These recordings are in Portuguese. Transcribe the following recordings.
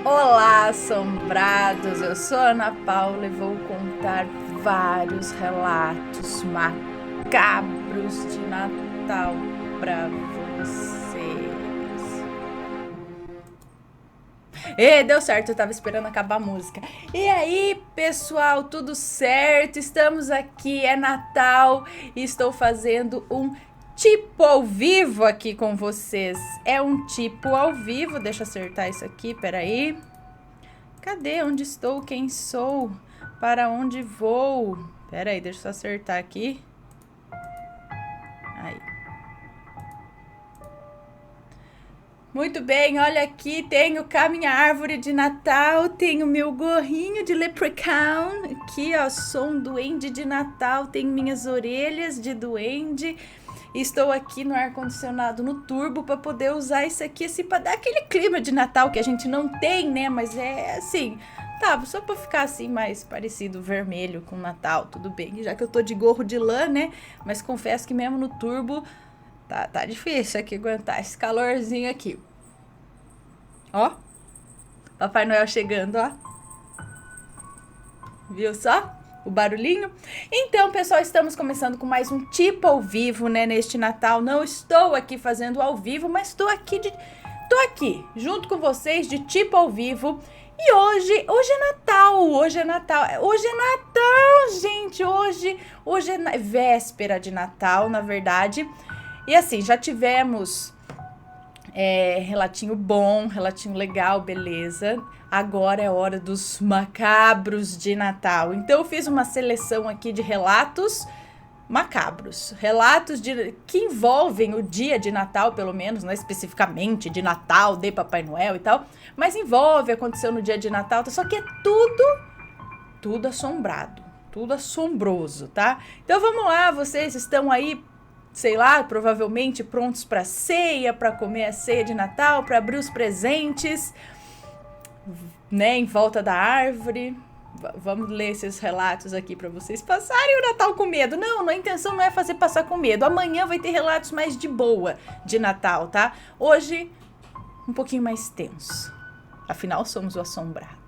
Olá, assombrados! Eu sou a Ana Paula e vou contar vários relatos macabros de Natal para vocês. E deu certo, eu tava esperando acabar a música. E aí, pessoal, tudo certo? Estamos aqui, é Natal e estou fazendo um tipo ao vivo aqui com vocês. É um tipo ao vivo, deixa eu acertar isso aqui, peraí. Cadê? Onde estou? Quem sou? Para onde vou? Peraí, deixa eu só acertar aqui. Aí. Muito bem, olha aqui, tenho cá minha árvore de Natal, tenho meu gorrinho de leprechaun, aqui ó, sou um duende de Natal, tenho minhas orelhas de duende, estou aqui no ar-condicionado no turbo para poder usar isso aqui, assim, para dar aquele clima de Natal que a gente não tem, né, mas é assim, tá, só para ficar assim mais parecido vermelho com Natal, tudo bem, já que eu tô de gorro de lã, né, mas confesso que mesmo no turbo tá difícil aqui aguentar esse calorzinho aqui. Ó, Papai Noel chegando, ó. Viu só o barulhinho? Então, pessoal, estamos começando com mais um tipo ao vivo, né, neste Natal. Não estou aqui fazendo ao vivo, mas estou aqui junto com vocês de tipo ao vivo. E hoje é Natal, gente. Hoje é véspera de Natal, na verdade. E assim, já tivemos relatinho bom, relatinho legal, beleza. Agora é hora dos macabros de Natal. Então eu fiz uma seleção aqui de relatos macabros. Relatos que envolvem o dia de Natal, pelo menos, não é especificamente de Natal, de Papai Noel e tal, mas aconteceu no dia de Natal, só que é tudo assombrado, tudo assombroso, tá? Então vamos lá, vocês estão aí, sei lá, provavelmente prontos para ceia, para comer a ceia de Natal, para abrir os presentes, né, em volta da árvore. Vamos ler esses relatos aqui para vocês passarem o Natal com medo. Não, a intenção não é fazer passar com medo. Amanhã vai ter relatos mais de boa de Natal, tá? Hoje, um pouquinho mais tenso. Afinal, somos o assombrado.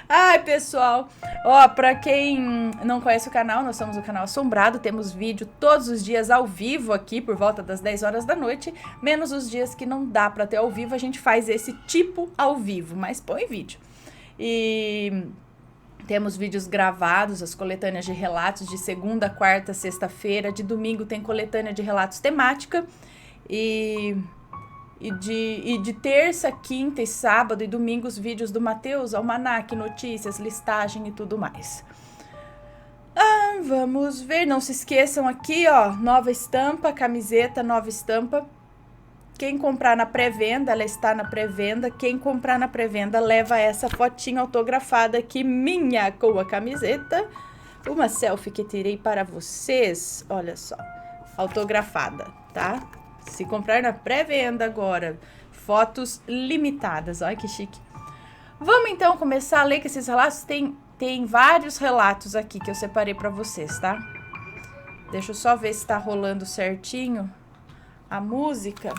Ai, pessoal, ó, pra quem não conhece o canal, nós somos o canal Assombrado, temos vídeo todos os dias ao vivo aqui, por volta das 10 horas da noite, menos os dias que não dá pra ter ao vivo, a gente faz esse tipo ao vivo, mas põe vídeo. E temos vídeos gravados, as coletâneas de relatos de segunda, quarta, sexta-feira, de domingo tem coletânea de relatos temática, e de terça, quinta e sábado e domingo os vídeos do Mateus, almanac, notícias, listagem e tudo mais. Vamos ver, não se esqueçam aqui, ó, nova estampa, camiseta, nova estampa. Quem comprar na pré-venda, ela está na pré-venda. Quem comprar na pré-venda leva essa fotinha autografada aqui, minha, com a camiseta. Uma selfie que tirei para vocês, olha só, autografada, tá? Se comprar na pré-venda agora, fotos limitadas, olha que chique. Vamos então começar a ler que esses relatos tem vários relatos aqui que eu separei para vocês, tá? Deixa eu só ver se tá rolando certinho a música.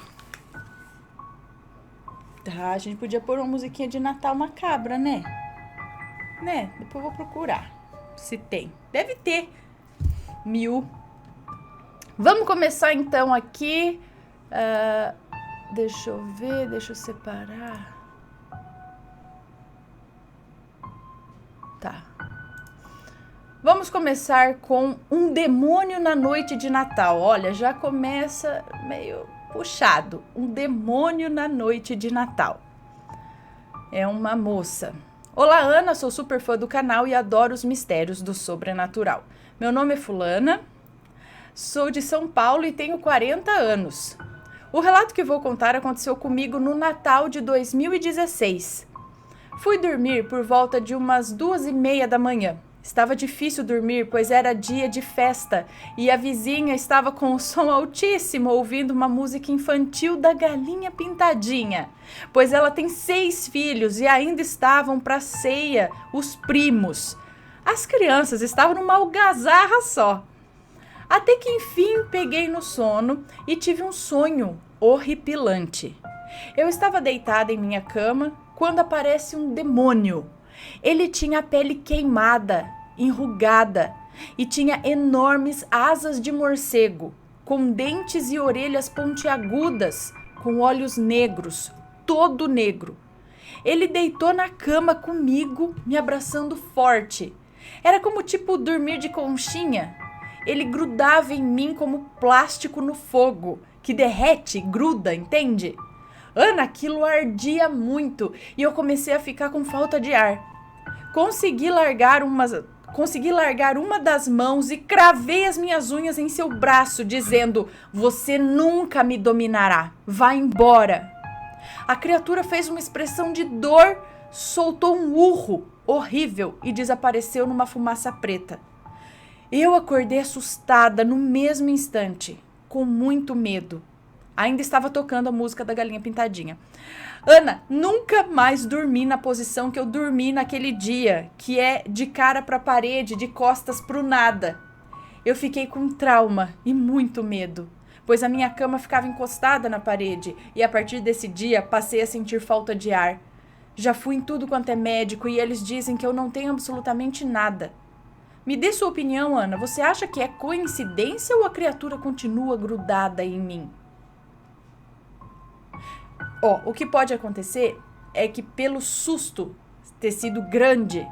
Tá, a gente podia pôr uma musiquinha de Natal macabra, né? Depois eu vou procurar se tem. Deve ter 1000. Vamos começar então aqui. Deixa eu ver, deixa eu separar. Tá. Vamos começar com um demônio na noite de Natal. Olha, já começa meio puxado. Um demônio na noite de Natal. É uma moça. Olá, Ana, sou super fã do canal e adoro os mistérios do sobrenatural. Meu nome é Fulana, sou de São Paulo e tenho 40 anos. O relato que vou contar aconteceu comigo no Natal de 2016. Fui dormir por volta de umas 2:30 da manhã. Estava difícil dormir, pois era dia de festa e a vizinha estava com o som altíssimo ouvindo uma música infantil da Galinha Pintadinha, pois ela tem 6 filhos e ainda estavam para ceia os primos. As crianças estavam numa algazarra só. Até que enfim peguei no sono e tive um sonho horripilante. Eu estava deitada em minha cama quando aparece um demônio. Ele tinha a pele queimada, enrugada e tinha enormes asas de morcego, com dentes e orelhas pontiagudas, com olhos negros, todo negro. Ele deitou na cama comigo, me abraçando forte. Era como tipo dormir de conchinha. Ele grudava em mim como plástico no fogo, que derrete, gruda, entende? Ana, aquilo ardia muito e eu comecei a ficar com falta de ar. Consegui largar uma das mãos e cravei as minhas unhas em seu braço, dizendo: "Você nunca me dominará. Vá embora." A criatura fez uma expressão de dor, soltou um urro horrível e desapareceu numa fumaça preta. Eu acordei assustada no mesmo instante, com muito medo. Ainda estava tocando a música da Galinha Pintadinha. Ana, nunca mais dormi na posição que eu dormi naquele dia, que é de cara para a parede, de costas para o nada. Eu fiquei com trauma e muito medo, pois a minha cama ficava encostada na parede e a partir desse dia passei a sentir falta de ar. Já fui em tudo quanto é médico e eles dizem que eu não tenho absolutamente nada. Me dê sua opinião, Ana. Você acha que é coincidência ou a criatura continua grudada em mim? O que pode acontecer é que pelo susto ter sido grande,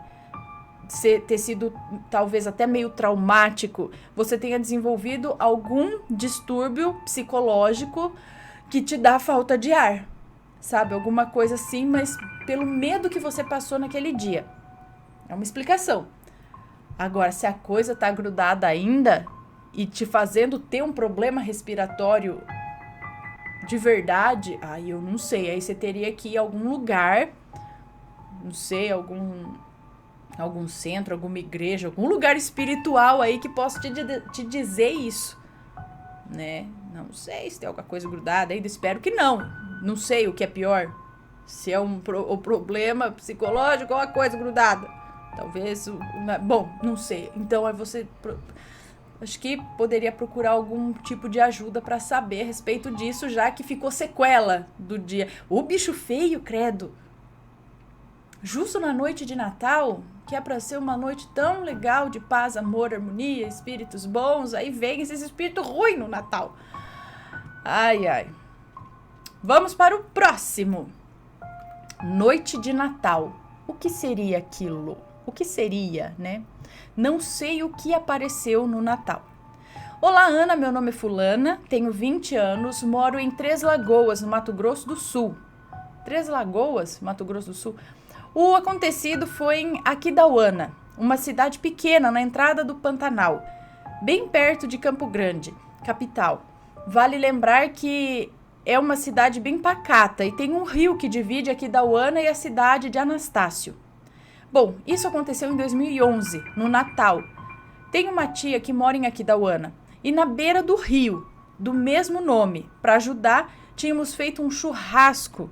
ter sido talvez até meio traumático, você tenha desenvolvido algum distúrbio psicológico que te dá falta de ar, sabe? Alguma coisa assim, mas pelo medo que você passou naquele dia. É uma explicação. Agora, se a coisa tá grudada ainda e te fazendo ter um problema respiratório de verdade, aí eu não sei. Aí você teria que ir a algum lugar, não sei, algum centro, alguma igreja, algum lugar espiritual aí que possa te dizer isso, né? Não sei se tem alguma coisa grudada ainda, espero que não. Não sei o que é pior, se é o problema psicológico ou a coisa grudada. Talvez, bom, não sei. Então, você acho que poderia procurar algum tipo de ajuda para saber a respeito disso, já que ficou sequela do dia. O bicho feio, credo. Justo na noite de Natal, que é para ser uma noite tão legal de paz, amor, harmonia, espíritos bons, aí vem esses espíritos ruins no Natal. Ai, ai. Vamos para o próximo. Noite de Natal. O que seria aquilo? O que seria, né? Não sei o que apareceu no Natal. Olá, Ana, meu nome é fulana, tenho 20 anos, moro em Três Lagoas, no Mato Grosso do Sul. Três Lagoas, Mato Grosso do Sul? O acontecido foi em Aquidauana, uma cidade pequena na entrada do Pantanal, bem perto de Campo Grande, capital. Vale lembrar que é uma cidade bem pacata e tem um rio que divide Aquidauana e a cidade de Anastácio. Bom, isso aconteceu em 2011, no Natal. Tenho uma tia que mora em Aquidauana e na beira do rio, do mesmo nome, para ajudar, tínhamos feito um churrasco.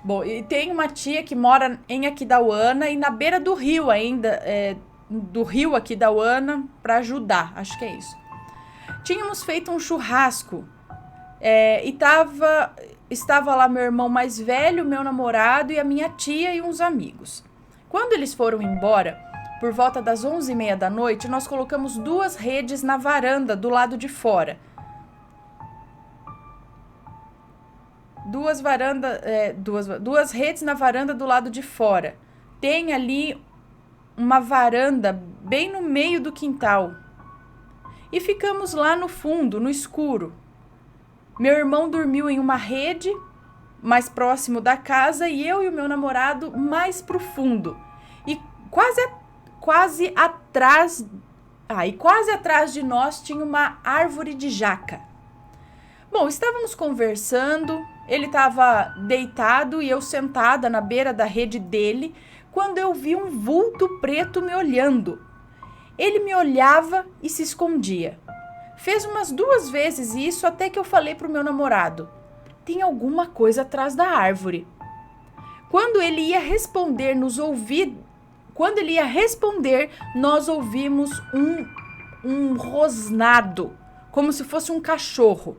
Bom, e tem uma tia que mora em Aquidauana e na beira do rio ainda, do rio Aquidauana, para ajudar, acho que é isso. Tínhamos feito um churrasco e estava lá meu irmão mais velho, meu namorado e a minha tia e uns amigos. Quando eles foram embora, por volta das 11h30 da noite, nós colocamos 2 redes na varanda do lado de fora. Duas redes na varanda do lado de fora. Tem ali uma varanda bem no meio do quintal. E ficamos lá no fundo, no escuro. Meu irmão dormiu em uma rede mais próximo da casa e eu e o meu namorado mais pro fundo. E quase atrás de nós tinha uma árvore de jaca. Bom, estávamos conversando, ele estava deitado e eu sentada na beira da rede dele, quando eu vi um vulto preto me olhando. Ele me olhava e se escondia. Fez umas 2 vezes isso até que eu falei pro meu namorado: tem alguma coisa atrás da árvore. Quando ele ia responder, nós ouvimos um rosnado, como se fosse um cachorro.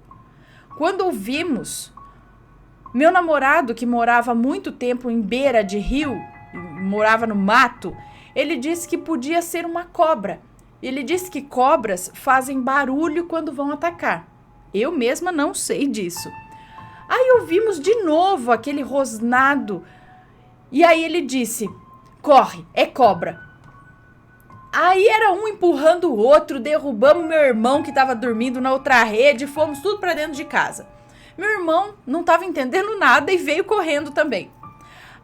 Quando ouvimos, Meu namorado, que morava há muito tempo em beira de rio, morava no mato, ele disse que podia ser uma cobra. Ele disse que cobras fazem barulho quando vão atacar. Eu mesma não sei disso. Aí ouvimos de novo aquele rosnado. E aí ele disse: corre, é cobra. Aí era um empurrando o outro, derrubamos meu irmão que estava dormindo na outra rede, fomos tudo para dentro de casa. Meu irmão não estava entendendo nada e veio correndo também.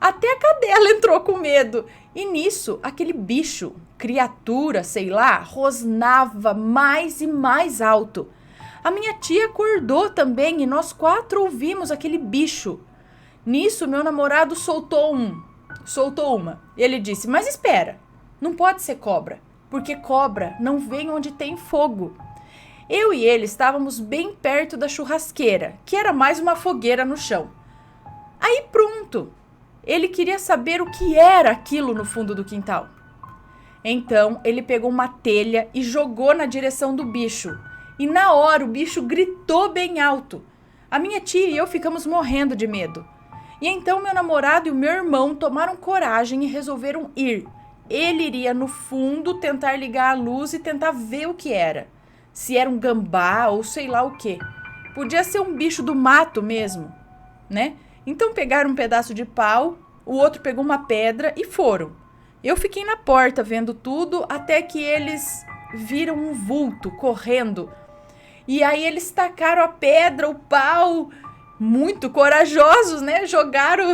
Até a cadela entrou com medo. E nisso, aquele bicho, criatura, sei lá, rosnava mais e mais alto. A minha tia acordou também e nós 4 ouvimos aquele bicho. Nisso, meu namorado soltou uma. Ele disse: mas espera, não pode ser cobra, porque cobra não vem onde tem fogo. Eu e ele estávamos bem perto da churrasqueira, que era mais uma fogueira no chão. Aí pronto, ele queria saber o que era aquilo no fundo do quintal. Então ele pegou uma telha e jogou na direção do bicho. E na hora o bicho gritou bem alto. A minha tia e eu ficamos morrendo de medo. E então meu namorado e o meu irmão tomaram coragem e resolveram ir. Ele iria no fundo tentar ligar a luz e tentar ver o que era. Se era um gambá ou sei lá o quê. Podia ser um bicho do mato mesmo, né? Então pegaram um pedaço de pau, o outro pegou uma pedra e foram. Eu fiquei na porta vendo tudo até que eles viram um vulto correndo. E aí eles tacaram a pedra, o pau, muito corajosos, né? Jogaram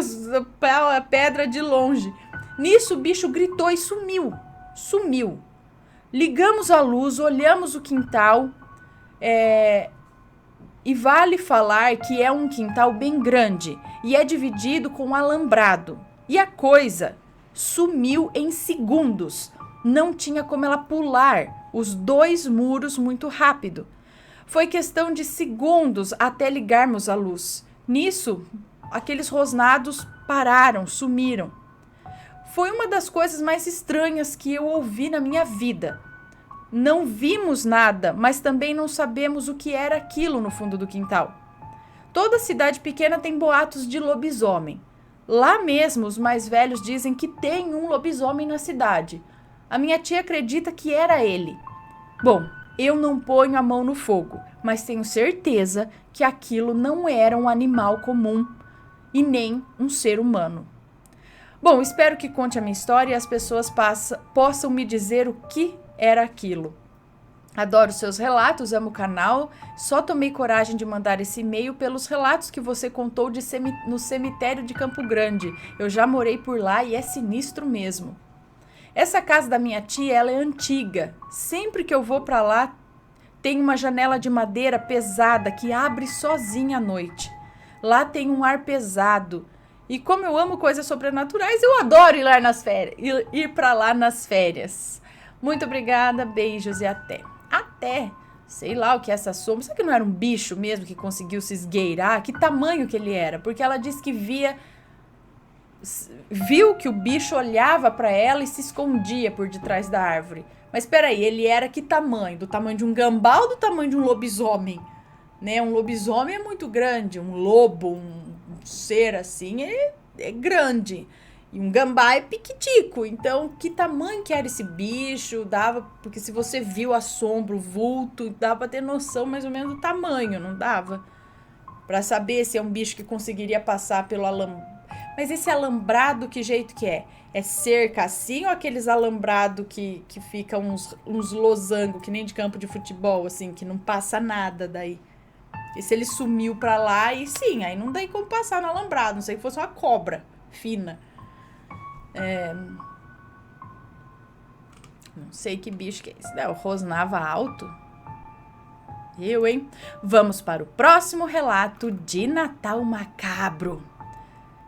a pedra de longe. Nisso o bicho gritou e sumiu. Ligamos a luz, olhamos o quintal, e vale falar que é um quintal bem grande e é dividido com alambrado. E a coisa sumiu em segundos. Não tinha como ela pular os 2 muros muito rápido. Foi questão de segundos até ligarmos a luz. Nisso, aqueles rosnados pararam, sumiram. Foi uma das coisas mais estranhas que eu ouvi na minha vida. Não vimos nada, mas também não sabemos o que era aquilo no fundo do quintal. Toda cidade pequena tem boatos de lobisomem. Lá mesmo, os mais velhos dizem que tem um lobisomem na cidade. A minha tia acredita que era ele. Bom, eu não ponho a mão no fogo, mas tenho certeza que aquilo não era um animal comum e nem um ser humano. Bom, espero que conte a minha história e as pessoas possam me dizer o que era aquilo. Adoro seus relatos, amo o canal. Só tomei coragem de mandar esse e-mail pelos relatos que você contou no cemitério de Campo Grande. Eu já morei por lá e é sinistro mesmo. Essa casa da minha tia, ela é antiga. Sempre que eu vou para lá, tem uma janela de madeira pesada que abre sozinha à noite. Lá tem um ar pesado. E como eu amo coisas sobrenaturais, eu adoro ir para lá nas férias. Muito obrigada, beijos e até. Até, sei lá o que é essa sombra. Será que não era um bicho mesmo que conseguiu se esgueirar? Que tamanho que ele era? Porque ela disse que viu que o bicho olhava para ela e se escondia por detrás da árvore. Mas espera aí, ele era que tamanho? Do tamanho de um gambá ou do tamanho de um lobisomem? Né? Um lobisomem é muito grande, um lobo, um ser assim, é grande. E um gambá é piquitico. Então, que tamanho que era esse bicho? Dava, porque se você viu a sombra, o vulto, dava pra ter noção mais ou menos do tamanho, não dava? Pra saber se é um bicho que conseguiria passar pelo alambrado. Mas esse alambrado, que jeito que é? É cerca assim ou aqueles alambrado que fica uns losango, que nem de campo de futebol, assim, que não passa nada daí? E se ele sumiu pra lá, e sim, aí não dá como passar no alambrado, não sei que fosse uma cobra fina. Não sei que bicho que é esse. Não, rosnava alto. Hein? Vamos para o próximo relato de Natal Macabro.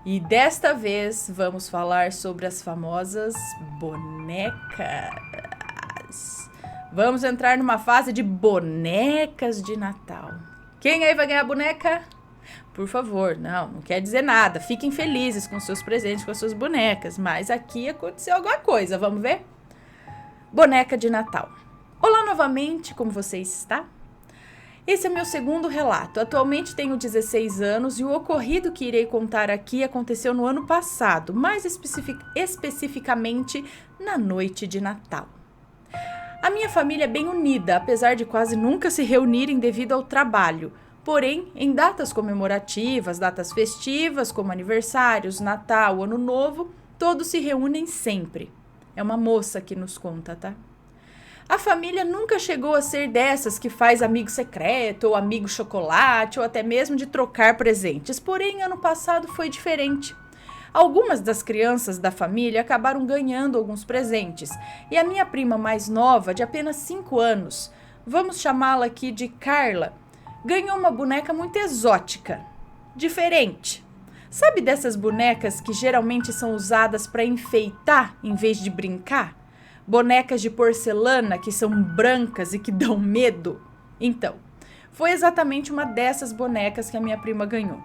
E desta vez vamos falar sobre as famosas bonecas. Vamos entrar numa fase de bonecas de Natal. Quem aí vai ganhar boneca? Por favor, não quer dizer nada. Fiquem felizes com seus presentes, com as suas bonecas. Mas aqui aconteceu alguma coisa, vamos ver? Boneca de Natal. Olá novamente, como você está? Esse é meu segundo relato. Atualmente tenho 16 anos e o ocorrido que irei contar aqui aconteceu no ano passado, mais especificamente na noite de Natal. A minha família é bem unida, apesar de quase nunca se reunirem devido ao trabalho. Porém, em datas comemorativas, datas festivas, como aniversários, Natal, Ano Novo, todos se reúnem sempre. É uma moça que nos conta, tá? A família nunca chegou a ser dessas que faz amigo secreto, ou amigo chocolate, ou até mesmo de trocar presentes. Porém, ano passado foi diferente. Algumas das crianças da família acabaram ganhando alguns presentes, e a minha prima mais nova, de apenas 5 anos, vamos chamá-la aqui de Carla, ganhou uma boneca muito exótica, diferente. Sabe dessas bonecas que geralmente são usadas para enfeitar em vez de brincar? Bonecas de porcelana que são brancas e que dão medo? Então, foi exatamente uma dessas bonecas que a minha prima ganhou.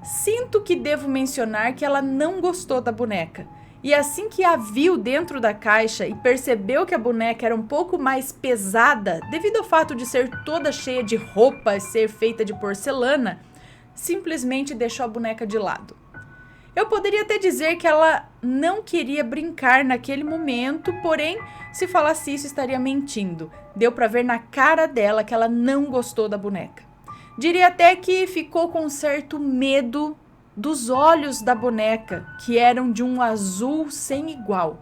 Sinto que devo mencionar que ela não gostou da boneca. E assim que a viu dentro da caixa e percebeu que a boneca era um pouco mais pesada, devido ao fato de ser toda cheia de roupas, ser feita de porcelana, simplesmente deixou a boneca de lado. Eu poderia até dizer que ela não queria brincar naquele momento, porém, se falasse isso, estaria mentindo. Deu para ver na cara dela que ela não gostou da boneca. Diria até que ficou com certo medo dos olhos da boneca, que eram de um azul sem igual.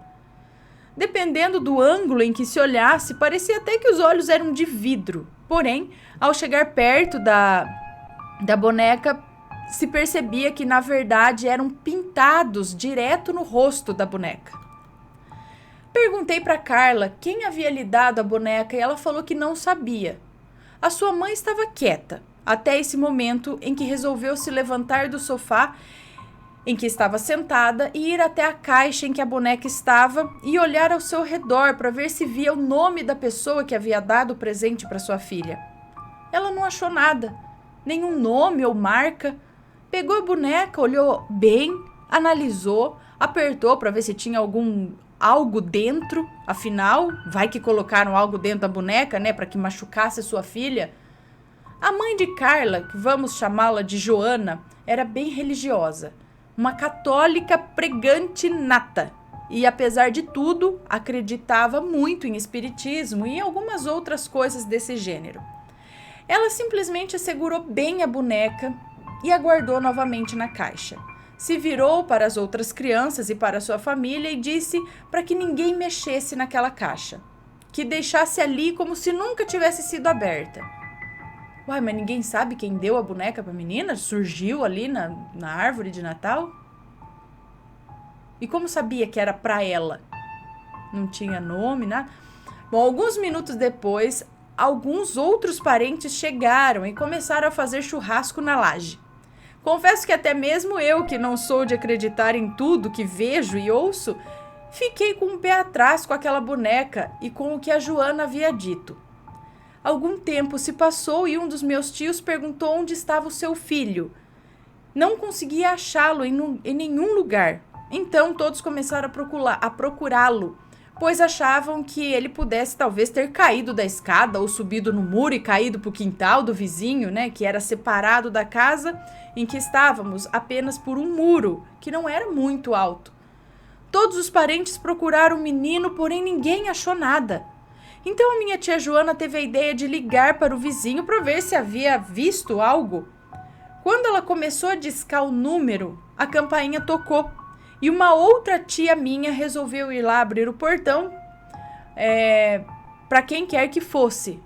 Dependendo do ângulo em que se olhasse, parecia até que os olhos eram de vidro. Porém, ao chegar perto da boneca, se percebia que, na verdade, eram pintados direto no rosto da boneca. Perguntei para Carla quem havia lhe dado a boneca e ela falou que não sabia. A sua mãe estava quieta, até esse momento em que resolveu se levantar do sofá em que estava sentada e ir até a caixa em que a boneca estava e olhar ao seu redor para ver se via o nome da pessoa que havia dado o presente para sua filha. Ela não achou nada, nenhum nome ou marca. Pegou a boneca, olhou bem, analisou, apertou para ver se tinha algo dentro. Afinal, vai que colocaram algo dentro da boneca, né, para que machucasse sua filha. A mãe de Carla, que vamos chamá-la de Joana, era bem religiosa, uma católica pregante nata. E apesar de tudo, acreditava muito em espiritismo e em algumas outras coisas desse gênero. Ela simplesmente segurou bem a boneca e a guardou novamente na caixa. Se virou para as outras crianças e para sua família e disse para que ninguém mexesse naquela caixa, que deixasse ali como se nunca tivesse sido aberta. Uai, mas ninguém sabe quem deu a boneca para a menina? Surgiu ali na árvore de Natal? E como sabia que era para ela? Não tinha nome, nada. Bom, alguns minutos depois, alguns outros parentes chegaram e começaram a fazer churrasco na laje. Confesso que até mesmo eu, que não sou de acreditar em tudo que vejo e ouço, fiquei com o pé atrás com aquela boneca e com o que a Joana havia dito. Algum tempo se passou e um dos meus tios perguntou onde estava o seu filho. Não conseguia achá-lo em nenhum lugar. Então todos começaram a procurá-lo, pois achavam que ele pudesse talvez ter caído da escada ou subido no muro e caído para o quintal do vizinho, né, que era separado da casa em que estávamos apenas por um muro, que não era muito alto. Todos os parentes procuraram o menino, porém ninguém achou nada. Então a minha tia Joana teve a ideia de ligar para o vizinho para ver se havia visto algo. Quando ela começou a discar o número, a campainha tocou e uma outra tia minha resolveu ir lá abrir o portão para quem quer que fosse.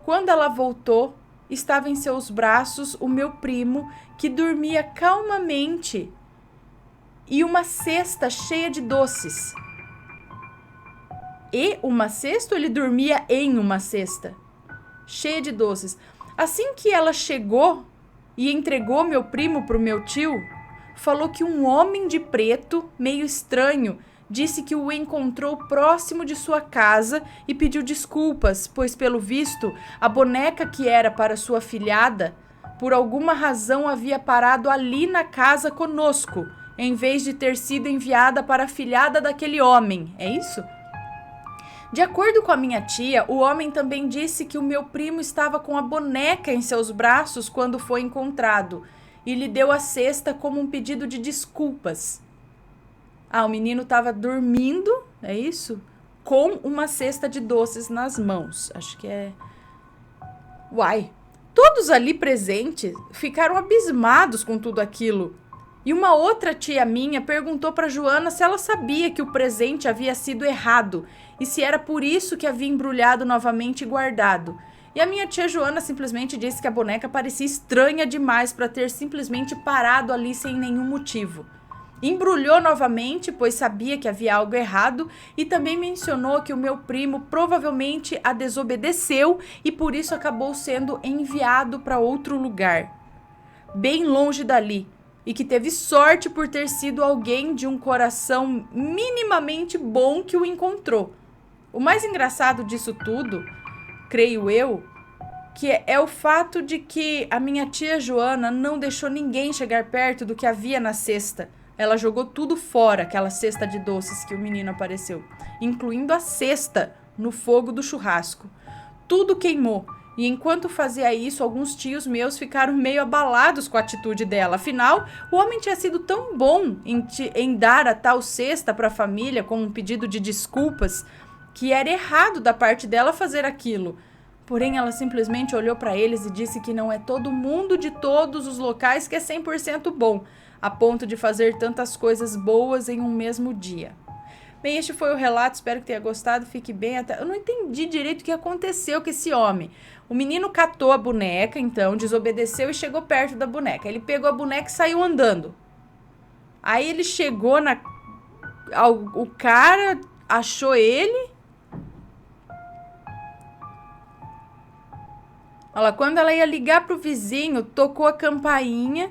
Quando ela voltou, estava em seus braços o meu primo, que dormia calmamente, e uma cesta cheia de doces. E uma cesta, ou ele dormia em uma cesta cheia de doces? Assim que ela chegou e entregou meu primo para o meu tio, falou que um homem de preto, meio estranho, disse que o encontrou próximo de sua casa e pediu desculpas, pois, pelo visto, a boneca que era para sua afilhada, por alguma razão havia parado ali na casa conosco, em vez de ter sido enviada para a afilhada daquele homem. É isso? De acordo com a minha tia, o homem também disse que o meu primo estava com a boneca em seus braços quando foi encontrado e lhe deu a cesta como um pedido de desculpas. Ah, o menino estava dormindo, é isso? Com uma cesta de doces nas mãos. Acho que é... Uai! Todos ali presentes ficaram abismados com tudo aquilo. E uma outra tia minha perguntou para Joana se ela sabia que o presente havia sido errado e se era por isso que havia embrulhado novamente e guardado. E a minha tia Joana simplesmente disse que a boneca parecia estranha demais para ter simplesmente parado ali sem nenhum motivo. Embrulhou novamente, pois sabia que havia algo errado, e também mencionou que o meu primo provavelmente a desobedeceu e por isso acabou sendo enviado para outro lugar, bem longe dali, e que teve sorte por ter sido alguém de um coração minimamente bom que o encontrou. O mais engraçado disso tudo, creio eu, que é o fato de que a minha tia Joana não deixou ninguém chegar perto do que havia na cesta. Ela jogou tudo fora, aquela cesta de doces que o menino apareceu, incluindo a cesta no fogo do churrasco. Tudo queimou. E enquanto fazia isso, alguns tios meus ficaram meio abalados com a atitude dela. Afinal, o homem tinha sido tão bom em dar a tal cesta para a família com um pedido de desculpas que era errado da parte dela fazer aquilo. Porém, ela simplesmente olhou para eles e disse que não é todo mundo de todos os locais que é 100% bom, a ponto de fazer tantas coisas boas em um mesmo dia. Bem, este foi o relato, espero que tenha gostado, fique bem até... Eu não entendi direito o que aconteceu com esse homem. O menino catou a boneca, então, desobedeceu e chegou perto da boneca. Ele pegou a boneca e saiu andando. Aí ele chegou o cara achou ele... Olha lá, quando ela ia ligar pro vizinho, tocou a campainha...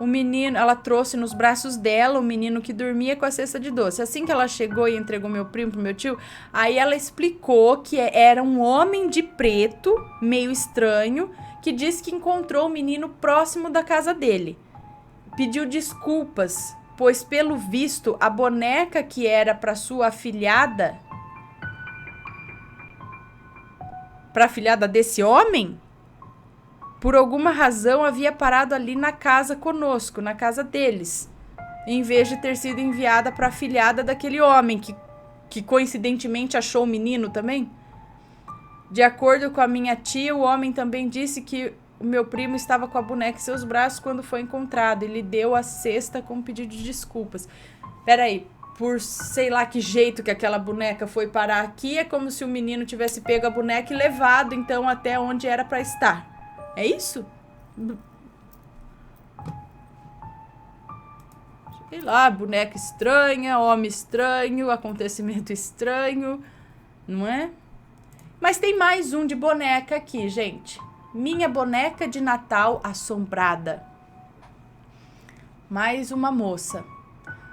O menino, ela trouxe nos braços dela o menino que dormia com a cesta de doce. Assim que ela chegou e entregou meu primo pro meu tio, aí ela explicou que era um homem de preto, meio estranho, que disse que encontrou o menino próximo da casa dele. Pediu desculpas, pois pelo visto a boneca que era para sua afilhada, para a afilhada desse homem, por alguma razão havia parado ali na casa conosco, na casa deles, em vez de ter sido enviada para a afilhada daquele homem que coincidentemente achou o menino também. De acordo com a minha tia, o homem também disse que o meu primo estava com a boneca em seus braços quando foi encontrado e lhe deu a cesta com um pedido de desculpas. Peraí, por sei lá que jeito que aquela boneca foi parar aqui, é como se o menino tivesse pego a boneca e levado então até onde era para estar. É isso? Sei lá, boneca estranha, homem estranho, acontecimento estranho, não é? Mas tem mais um de boneca aqui, gente. Minha boneca de Natal assombrada. Mais uma moça.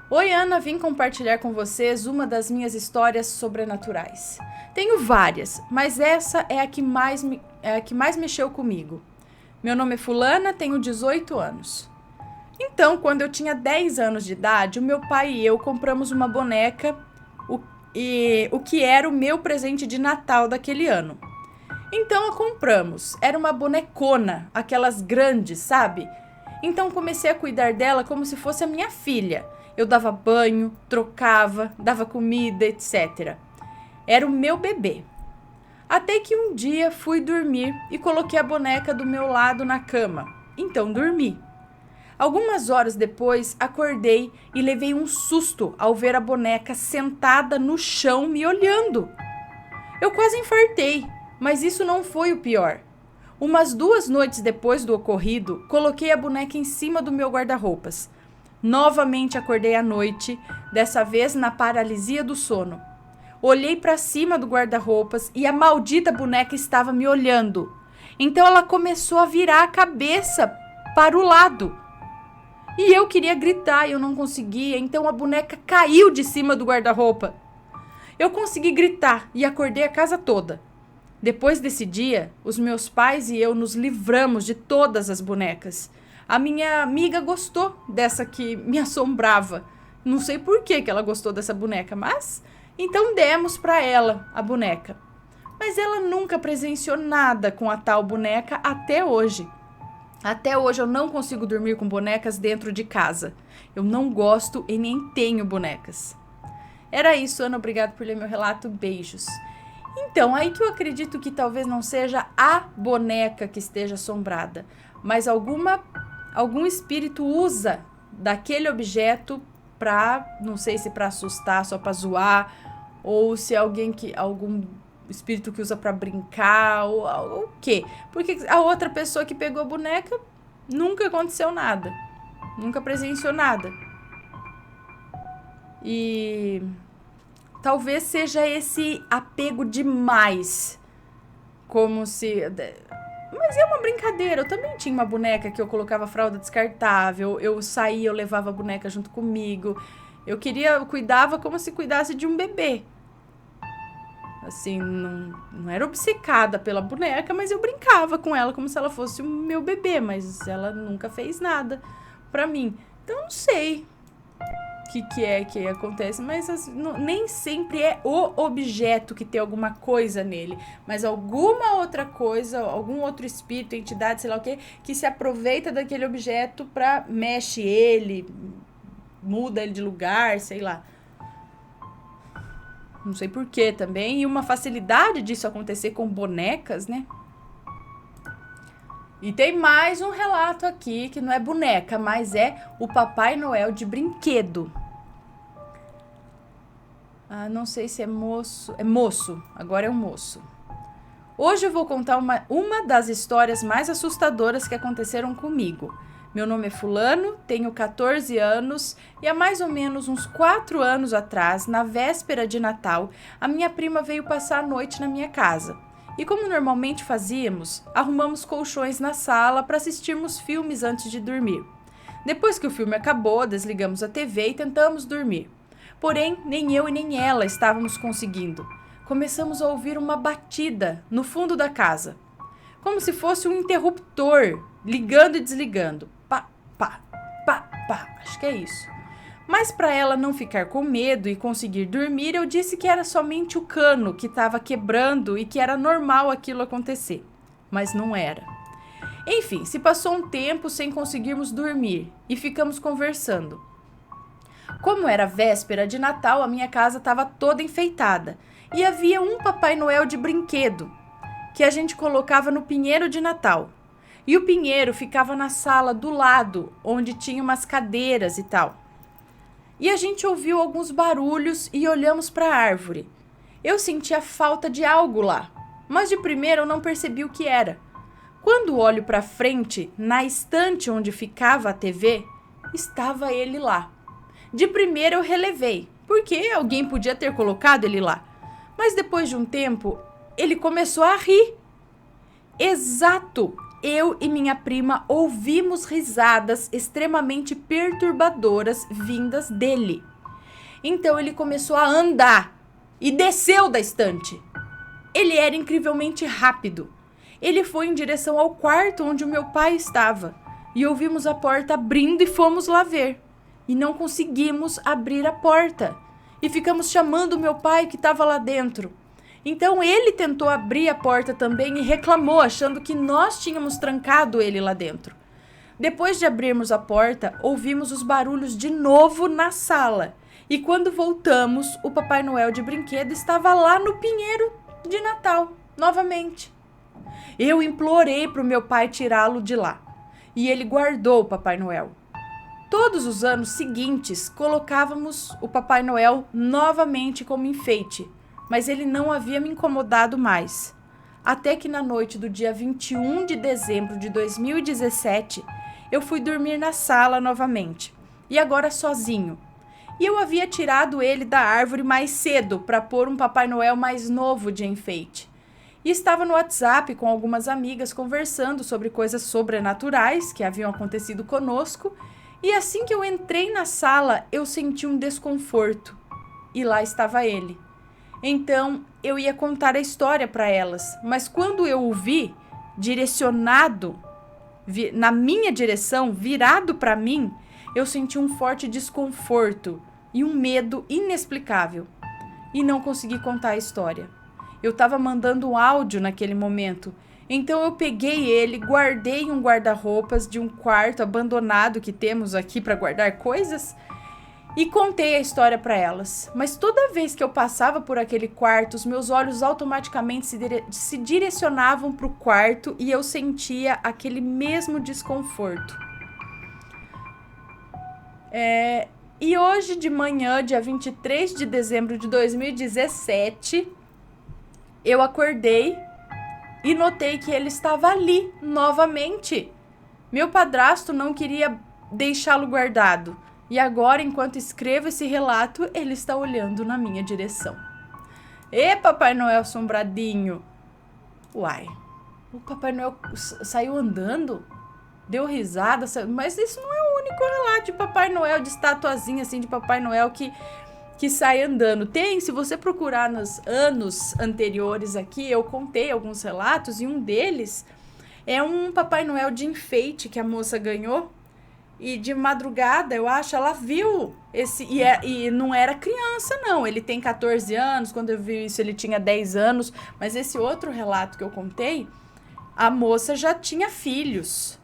Oi, Ana, vim compartilhar com vocês uma das minhas histórias sobrenaturais. Tenho várias, mas essa é a que mais mexeu comigo. Meu nome é Fulana, tenho 18 anos. Então, quando eu tinha 10 anos de idade, o meu pai e eu compramos uma boneca, o que era o meu presente de Natal daquele ano. Então, a compramos. Era uma bonecona, aquelas grandes, sabe? Então, comecei a cuidar dela como se fosse a minha filha. Eu dava banho, trocava, dava comida, etc. Era o meu bebê. Até que um dia fui dormir e coloquei a boneca do meu lado na cama. Então dormi. Algumas horas depois, acordei e levei um susto ao ver a boneca sentada no chão me olhando. Eu quase infartei, mas isso não foi o pior. Umas 2 noites depois do ocorrido, coloquei a boneca em cima do meu guarda-roupas. Novamente acordei à noite, dessa vez na paralisia do sono. Olhei para cima do guarda-roupas e a maldita boneca estava me olhando. Então ela começou a virar a cabeça para o lado. E eu queria gritar e eu não conseguia, então a boneca caiu de cima do guarda-roupa. Eu consegui gritar e acordei a casa toda. Depois desse dia, os meus pais e eu nos livramos de todas as bonecas. A minha amiga gostou dessa que me assombrava. Não sei por que ela gostou dessa boneca, mas então demos para ela a boneca. Mas ela nunca presenciou nada com a tal boneca até hoje. Até hoje eu não consigo dormir com bonecas dentro de casa. Eu não gosto e nem tenho bonecas. Era isso, Ana. Obrigada por ler meu relato. Beijos. Então, aí que eu acredito que talvez não seja a boneca que esteja assombrada, mas algum espírito usa daquele objeto pra, não sei se pra assustar, só pra zoar, ou se algum espírito que usa pra brincar, ou o quê? Porque a outra pessoa que pegou a boneca nunca aconteceu nada, nunca presenciou nada. E talvez seja esse apego demais, como se... Mas é uma brincadeira, eu também tinha uma boneca que eu colocava fralda descartável, eu saía, eu levava a boneca junto comigo, eu cuidava como se cuidasse de um bebê. Assim, não era obcecada pela boneca, mas eu brincava com ela como se ela fosse o meu bebê, mas ela nunca fez nada pra mim. Então, não sei o que é que acontece, mas nem sempre é o objeto que tem alguma coisa nele, mas alguma outra coisa, algum outro espírito, entidade, sei lá o que se aproveita daquele objeto pra mexe ele, muda ele de lugar, sei lá. Não sei porquê também. E uma facilidade disso acontecer com bonecas, né? E tem mais um relato aqui, que não é boneca, mas é o Papai Noel de brinquedo. Ah, não sei se é moço. É moço, agora é um moço. Hoje eu vou contar uma das histórias mais assustadoras que aconteceram comigo. Meu nome é fulano, tenho 14 anos e há mais ou menos uns 4 anos atrás, na véspera de Natal, a minha prima veio passar a noite na minha casa. E como normalmente fazíamos, arrumamos colchões na sala para assistirmos filmes antes de dormir. Depois que o filme acabou, desligamos a TV e tentamos dormir. Porém, nem eu e nem ela estávamos conseguindo. Começamos a ouvir uma batida no fundo da casa, como se fosse um interruptor, ligando e desligando. Pá, pá, pá, pá, acho que é isso. Mas para ela não ficar com medo e conseguir dormir, eu disse que era somente o cano que estava quebrando e que era normal aquilo acontecer. Mas não era. Enfim, se passou um tempo sem conseguirmos dormir e ficamos conversando. Como era véspera de Natal, a minha casa estava toda enfeitada e havia um Papai Noel de brinquedo que a gente colocava no pinheiro de Natal. E o pinheiro ficava na sala do lado, onde tinha umas cadeiras e tal. E a gente ouviu alguns barulhos e olhamos para a árvore. Eu sentia falta de algo lá, mas de primeiro eu não percebi o que era. Quando olho para frente, na estante onde ficava a TV, estava ele lá. De primeiro eu relevei, porque alguém podia ter colocado ele lá. Mas depois de um tempo, ele começou a rir. Exato! Eu e minha prima ouvimos risadas extremamente perturbadoras vindas dele. Então ele começou a andar e desceu da estante. Ele era incrivelmente rápido. Ele foi em direção ao quarto onde o meu pai estava. E ouvimos a porta abrindo e fomos lá ver. E não conseguimos abrir a porta. E ficamos chamando o meu pai que estava lá dentro. Então ele tentou abrir a porta também e reclamou, achando que nós tínhamos trancado ele lá dentro. Depois de abrirmos a porta, ouvimos os barulhos de novo na sala. E quando voltamos, o Papai Noel de brinquedo estava lá no pinheiro de Natal, novamente. Eu implorei para o meu pai tirá-lo de lá. E ele guardou o Papai Noel. Todos os anos seguintes, colocávamos o Papai Noel novamente como enfeite. Mas ele não havia me incomodado mais. Até que na noite do dia 21 de dezembro de 2017, eu fui dormir na sala novamente, e agora sozinho. E eu havia tirado ele da árvore mais cedo para pôr um Papai Noel mais novo de enfeite. E estava no WhatsApp com algumas amigas conversando sobre coisas sobrenaturais que haviam acontecido conosco, e assim que eu entrei na sala, eu senti um desconforto. E lá estava ele. Então, eu ia contar a história para elas, mas quando eu o vi, direcionado na minha direção, virado para mim, eu senti um forte desconforto e um medo inexplicável. E não consegui contar a história. Eu estava mandando um áudio naquele momento. Então eu peguei ele, guardei em um guarda-roupas de um quarto abandonado que temos aqui para guardar coisas e contei a história para elas. Mas toda vez que eu passava por aquele quarto, os meus olhos automaticamente se direcionavam para o quarto e eu sentia aquele mesmo desconforto. E hoje de manhã, dia 23 de dezembro de 2017, eu acordei e notei que ele estava ali novamente. Meu padrasto não queria deixá-lo guardado. E agora, enquanto escrevo esse relato, ele está olhando na minha direção. Ê, Papai Noel assombradinho! Uai, o Papai Noel saiu andando? Deu risada? Mas isso não é o único relato de Papai Noel, de estatuazinha assim de Papai Noel que sai andando. Se você procurar nos anos anteriores aqui, eu contei alguns relatos e um deles é um Papai Noel de enfeite que a moça ganhou. E de madrugada, eu acho, ela viu esse... E não era criança, não. Ele tem 14 anos. Quando eu vi isso, ele tinha 10 anos. Mas esse outro relato que eu contei, a moça já tinha filhos.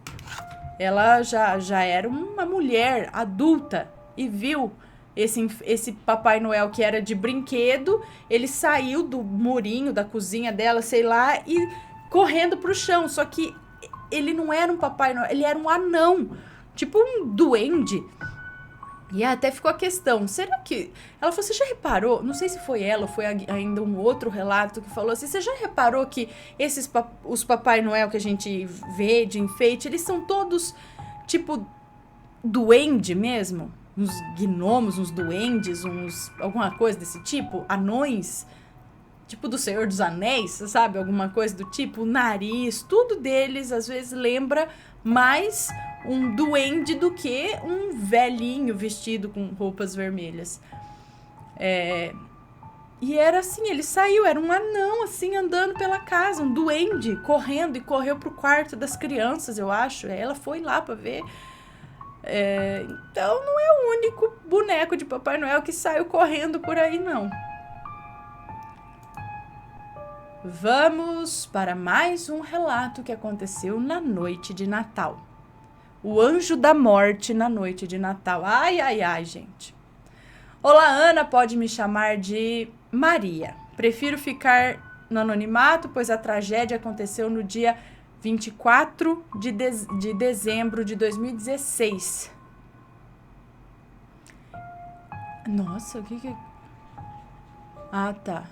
Ela já era uma mulher adulta e viu esse Papai Noel que era de brinquedo. Ele saiu do murinho da cozinha dela, sei lá, e correndo pro chão. Só que ele não era um Papai Noel, ele era um anão. Tipo um duende. E até ficou a questão, será que... Ela falou, você já reparou? Não sei se foi ela ou foi ainda um outro relato que falou assim, você já reparou que os Papai Noel que a gente vê de enfeite, eles são todos tipo duende mesmo? Uns gnomos, uns duendes, alguma coisa desse tipo? Anões? Tipo do Senhor dos Anéis, sabe? Alguma coisa do tipo, o nariz, tudo deles às vezes lembra mais um duende do que um velhinho vestido com roupas vermelhas. E era assim, ele saiu, era um anão assim, andando pela casa, um duende, correndo, e correu pro quarto das crianças, eu acho. Ela foi lá pra ver. Então não é o único boneco de Papai Noel que saiu correndo por aí, não. Vamos para mais um relato que aconteceu na noite de Natal. O anjo da morte na noite de Natal. Ai, ai, ai, gente. Olá, Ana, pode me chamar de Maria. Prefiro ficar no anonimato, pois a tragédia aconteceu no dia 24 de dezembro de 2016. Nossa, o que... Ah, tá.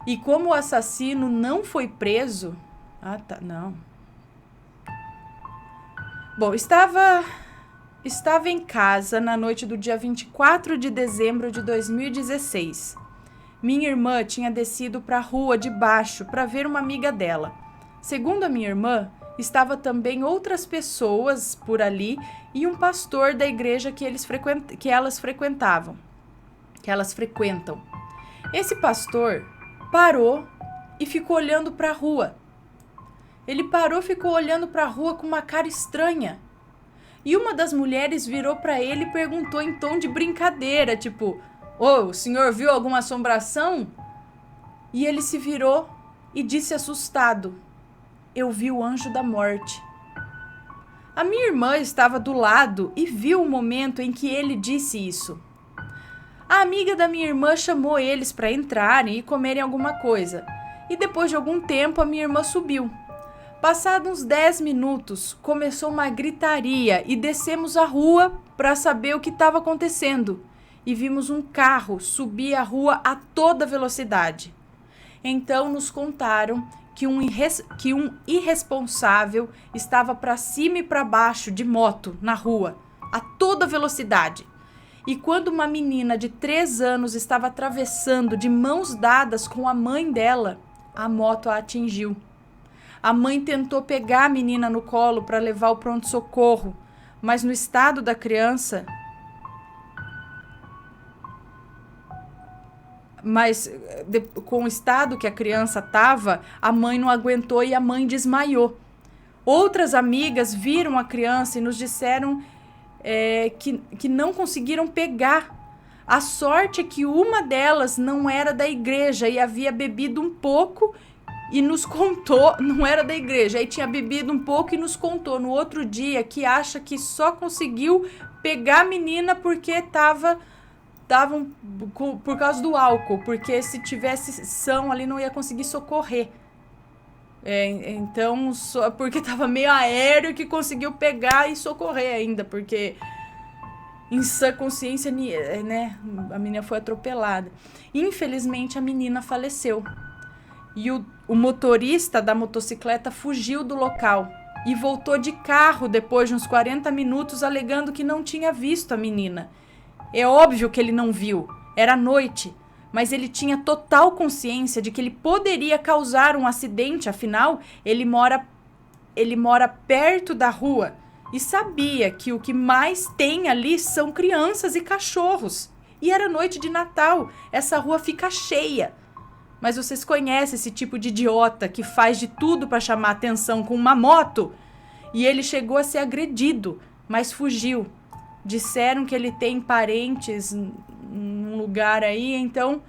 E como o assassino não foi preso... Ah, tá, não. Bom, estava em casa na noite do dia 24 de dezembro de 2016. Minha irmã tinha descido para a rua de baixo para ver uma amiga dela. Segundo a minha irmã, estava também outras pessoas por ali e um pastor da igreja que elas frequentam. Esse pastor parou e ficou olhando para a rua. Ele parou e ficou olhando para a rua com uma cara estranha. E uma das mulheres virou para ele e perguntou em tom de brincadeira, tipo, o senhor viu alguma assombração? E ele se virou e disse assustado, eu vi o anjo da morte. A minha irmã estava do lado e viu o momento em que ele disse isso. A amiga da minha irmã chamou eles para entrarem e comerem alguma coisa. E depois de algum tempo a minha irmã subiu. Passados uns 10 minutos, começou uma gritaria e descemos a rua para saber o que estava acontecendo. E vimos um carro subir a rua a toda velocidade. Então nos contaram que um irresponsável estava para cima e para baixo de moto na rua, a toda velocidade. E quando uma menina de 3 anos estava atravessando de mãos dadas com a mãe dela, a moto a atingiu. A mãe tentou pegar a menina no colo para levar ao pronto-socorro, mas no estado da criança... com o estado que a criança estava, a mãe não aguentou e a mãe desmaiou. Outras amigas viram a criança e nos disseram que não conseguiram pegar. A sorte é que uma delas não era da igreja e havia bebido um pouco e nos contou, não era da igreja, aí tinha bebido um pouco e nos contou no outro dia que acha que só conseguiu pegar a menina porque por causa do álcool, porque se tivesse são ali não ia conseguir socorrer. Então, só porque tava meio aéreo que conseguiu pegar e socorrer ainda, porque em sã consciência, né, a menina foi atropelada. Infelizmente, a menina faleceu. E o motorista da motocicleta fugiu do local e voltou de carro depois de uns 40 minutos, alegando que não tinha visto a menina. É óbvio que ele não viu, era noite, mas ele tinha total consciência de que ele poderia causar um acidente, afinal, ele mora perto da rua e sabia que o que mais tem ali são crianças e cachorros. E era noite de Natal, essa rua fica cheia. Mas vocês conhecem esse tipo de idiota que faz de tudo para chamar atenção com uma moto? E ele chegou a ser agredido, mas fugiu. Disseram que ele tem parentes num lugar aí, então...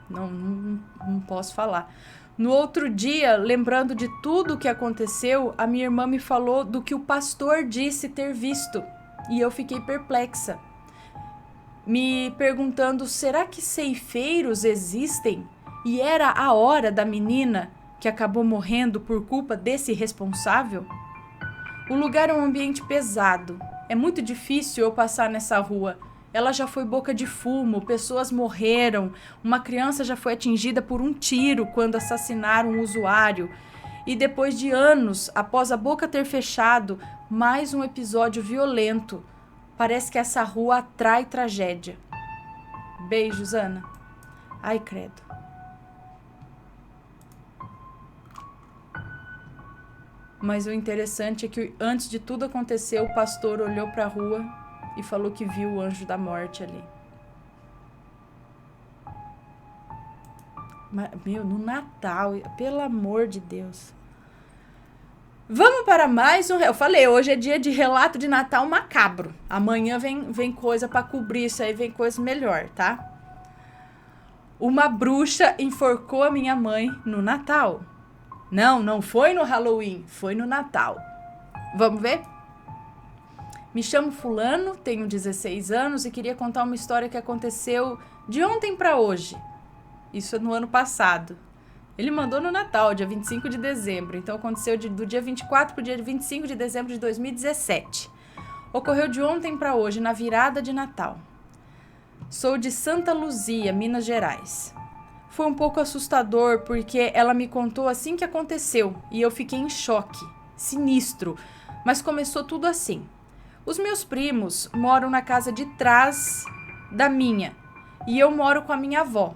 Não posso falar. No outro dia, lembrando de tudo o que aconteceu, a minha irmã me falou do que o pastor disse ter visto. E eu fiquei perplexa, me perguntando, será que ceifeiros existem? E era a hora da menina que acabou morrendo por culpa desse irresponsável? O lugar é um ambiente pesado. É muito difícil eu passar nessa rua. Ela já foi boca de fumo, pessoas morreram, uma criança já foi atingida por um tiro quando assassinaram um usuário. E depois de anos, após a boca ter fechado, mais um episódio violento. Parece que essa rua atrai tragédia. Beijos, Ana. Ai, credo. Mas o interessante é que antes de tudo acontecer, o pastor olhou para a rua e falou que viu o anjo da morte ali. Mas, no Natal, pelo amor de Deus. Vamos para mais um... Eu falei, hoje é dia de relato de Natal macabro. Amanhã vem coisa para cobrir isso aí, vem coisa melhor, tá? Uma bruxa enforcou a minha mãe no Natal. Não foi no Halloween, foi no Natal. Vamos ver? Me chamo fulano, tenho 16 anos e queria contar uma história que aconteceu de ontem para hoje. Isso é no ano passado. Ele mandou no Natal, dia 25 de dezembro. Então, aconteceu do dia 24 para o dia 25 de dezembro de 2017. Ocorreu de ontem para hoje, na virada de Natal. Sou de Santa Luzia, Minas Gerais. Foi um pouco assustador, porque ela me contou assim que aconteceu. E eu fiquei em choque, sinistro. Mas começou tudo assim. Os meus primos moram na casa de trás da minha. E eu moro com a minha avó.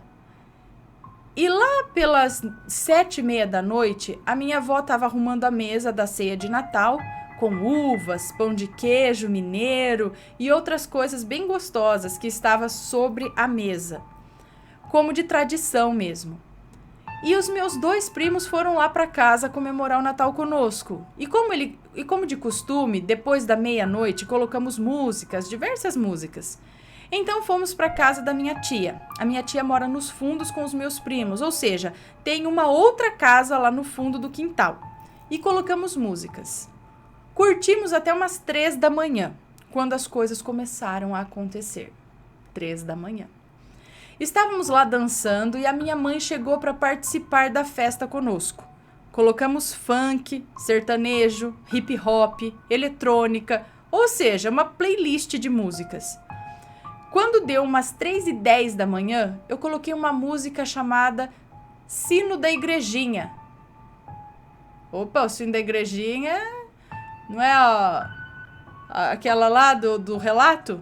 E lá pelas 7h30 da noite, a minha avó estava arrumando a mesa da ceia de Natal, com uvas, pão de queijo mineiro e outras coisas bem gostosas que estavam sobre a mesa, como de tradição mesmo. E os meus 2 primos foram lá para casa comemorar o Natal conosco. E como de costume, depois da meia-noite, colocamos músicas, diversas músicas. Então fomos para casa da minha tia. A minha tia mora nos fundos com os meus primos, ou seja, tem uma outra casa lá no fundo do quintal. E colocamos músicas. Curtimos até umas 3 da manhã, quando as coisas começaram a acontecer. 3 da manhã. Estávamos lá dançando e a minha mãe chegou para participar da festa conosco. Colocamos funk, sertanejo, hip hop, eletrônica, ou seja, uma playlist de músicas. Quando deu umas 3h10 da manhã, eu coloquei uma música chamada Sino da Igrejinha. Opa, o Sino da Igrejinha não é aquela lá do relato?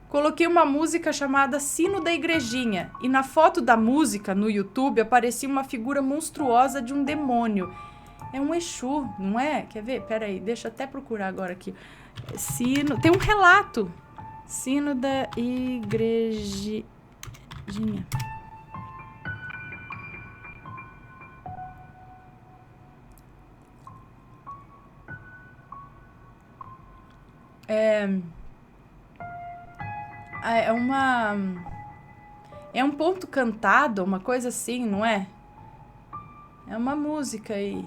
Coloquei uma música chamada Sino da Igrejinha. E na foto da música, no YouTube, aparecia uma figura monstruosa de um demônio. É um Exu, não é? Quer ver? Pera aí, deixa eu até procurar agora aqui. Sino... Tem um relato. Sino da Igrejinha. É uma... É um ponto cantado, uma coisa assim, não é? É uma música aí.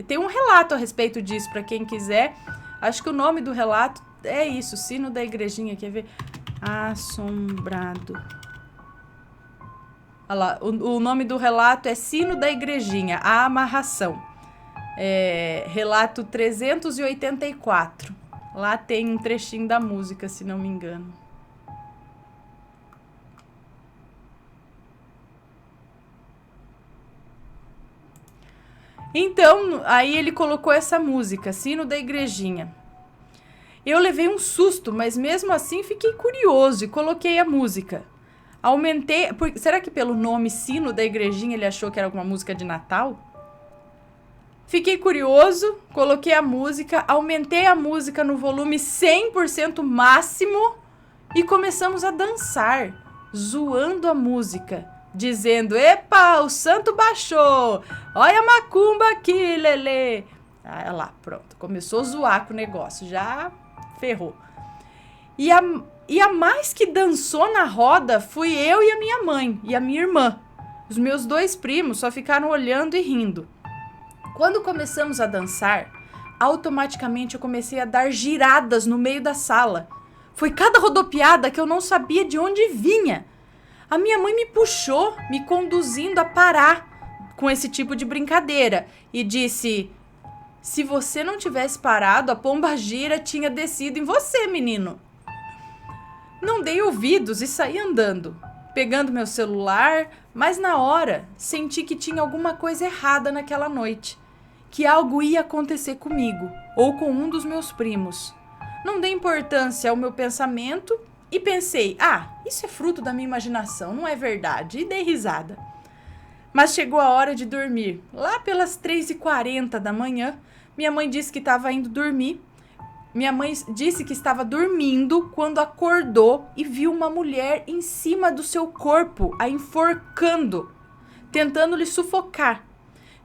Tem um relato a respeito disso, pra quem quiser. Acho que o nome do relato é isso, Sino da Igrejinha, quer ver? Assombrado. Olha lá, o nome do relato é Sino da Igrejinha, a amarração. Relato 384. Lá tem um trechinho da música, se não me engano. Então, aí ele colocou essa música, Sino da Igrejinha. Eu levei um susto, mas mesmo assim fiquei curioso e coloquei a música. Aumentei... Será que pelo nome Sino da Igrejinha ele achou que era alguma música de Natal? Fiquei curioso, coloquei a música, aumentei a música no volume 100% máximo e começamos a dançar, zoando a música. Dizendo, epa, o santo baixou, olha a macumba aqui, lelê. Olha lá, pronto, começou a zoar com o negócio, já ferrou. E a mais que dançou na roda fui eu e a minha mãe e a minha irmã. Os meus 2 primos só ficaram olhando e rindo. Quando começamos a dançar, automaticamente eu comecei a dar giradas no meio da sala. Foi cada rodopiada que eu não sabia de onde vinha. A minha mãe me puxou, me conduzindo a parar com esse tipo de brincadeira e disse: se você não tivesse parado, a pombagira tinha descido em você, menino. Não dei ouvidos e saí andando, pegando meu celular, mas na hora senti que tinha alguma coisa errada naquela noite, que algo ia acontecer comigo ou com um dos meus primos. Não dei importância ao meu pensamento e pensei, isso é fruto da minha imaginação, não é verdade, e dei risada. Mas chegou a hora de dormir. Lá pelas 3h40 da manhã, minha mãe disse que estava indo dormir. Minha mãe disse que estava dormindo quando acordou e viu uma mulher em cima do seu corpo, a enforcando, tentando lhe sufocar.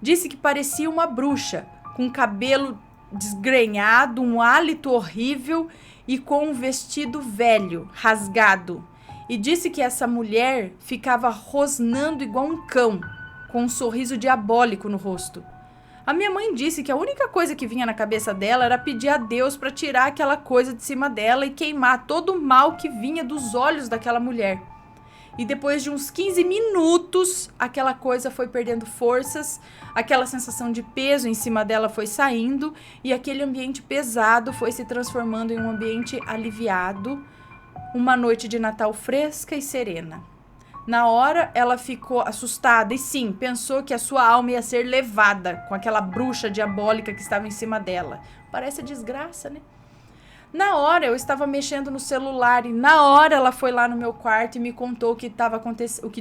Disse que parecia uma bruxa, com cabelo desgrenhado, um hálito horrível e com um vestido velho, rasgado. E disse que essa mulher ficava rosnando igual um cão, com um sorriso diabólico no rosto. A minha mãe disse que a única coisa que vinha na cabeça dela era pedir a Deus para tirar aquela coisa de cima dela e queimar todo o mal que vinha dos olhos daquela mulher. E depois de uns 15 minutos, aquela coisa foi perdendo forças, aquela sensação de peso em cima dela foi saindo e aquele ambiente pesado foi se transformando em um ambiente aliviado, uma noite de Natal fresca e serena. Na hora, ela ficou assustada e sim, pensou que a sua alma ia ser levada com aquela bruxa diabólica que estava em cima dela. Parece desgraça, né? Na hora, eu estava mexendo no celular e na hora ela foi lá no meu quarto e me contou o que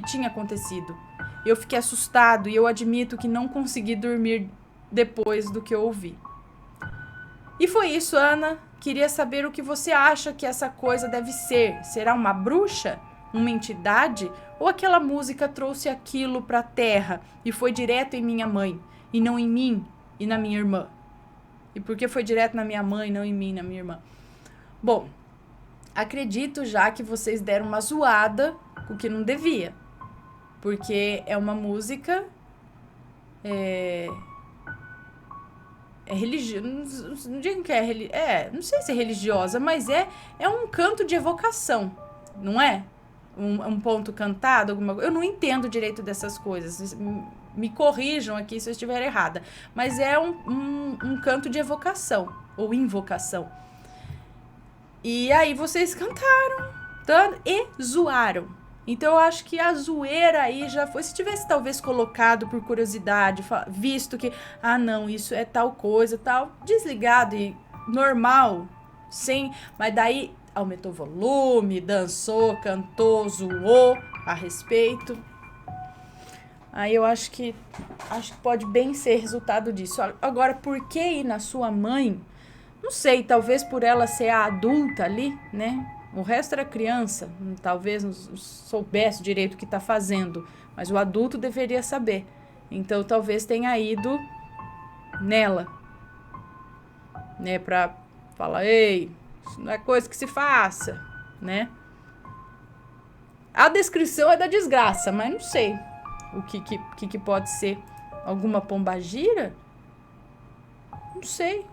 tinha acontecido. Eu fiquei assustado e eu admito que não consegui dormir depois do que eu ouvi. E foi isso, Ana. Queria saber o que você acha que essa coisa deve ser. Será uma bruxa? Uma entidade? Ou aquela música trouxe aquilo para a terra e foi direto em minha mãe e não em mim e na minha irmã? E por que foi direto na minha mãe, não em mim e na minha irmã? Bom, acredito já que vocês deram uma zoada, o que não devia. Porque é uma música... religiosa, não digo que não sei se é religiosa, mas é um canto de evocação, não é? Um ponto cantado, alguma coisa. Eu não entendo direito dessas coisas, me corrijam aqui se eu estiver errada, mas é um canto de evocação, ou invocação. E aí vocês cantaram e zoaram. Então eu acho que a zoeira aí já foi, se tivesse talvez colocado por curiosidade, visto que, não, isso é tal coisa, tal, desligado e normal, mas daí aumentou o volume, dançou, cantou, zoou a respeito. Aí eu acho que pode bem ser resultado disso. Agora, por que ir na sua mãe? Não sei, talvez por ela ser a adulta ali, né? O resto era criança, talvez não soubesse direito o que está fazendo, mas o adulto deveria saber. Então talvez tenha ido nela, né, para falar, ei, Isso não é coisa que se faça, né? A descrição é da desgraça, mas não sei o que pode ser. Alguma pombagira? Não sei.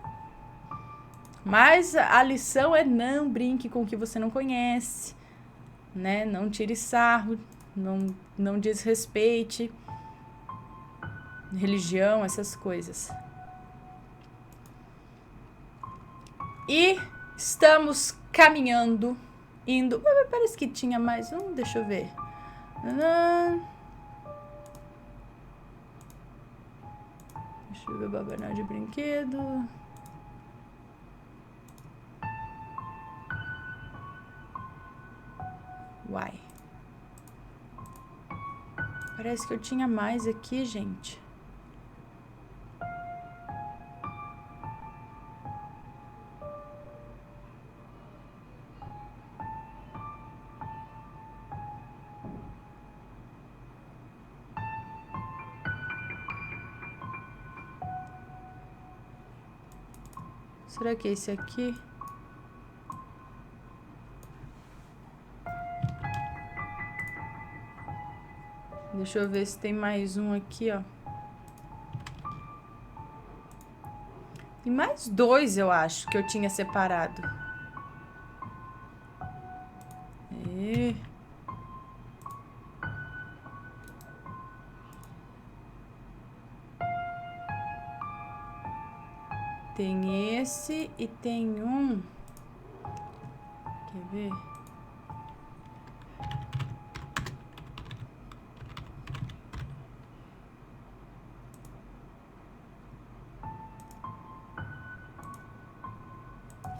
Mas a lição é não brinque com o que você não conhece, né? Não tire sarro, não desrespeite religião, essas coisas. E estamos caminhando, indo... Parece que tinha mais um, deixa eu ver. Deixa eu ver o Babanal de brinquedo. Uai. Parece que eu tinha mais aqui, gente. Será que é esse aqui? Deixa eu ver se tem mais um aqui, ó. Tem mais dois, eu acho, que eu tinha separado. Tem esse e tem um... Quer ver?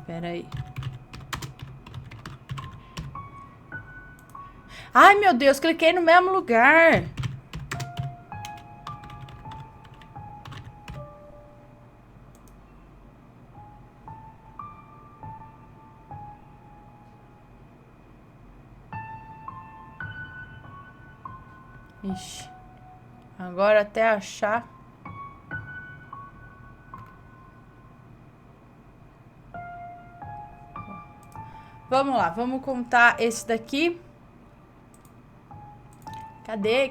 Espera aí. Ai, meu Deus, cliquei no mesmo lugar. Ixi. Agora até achar. Vamos lá, vamos contar esse daqui. Cadê?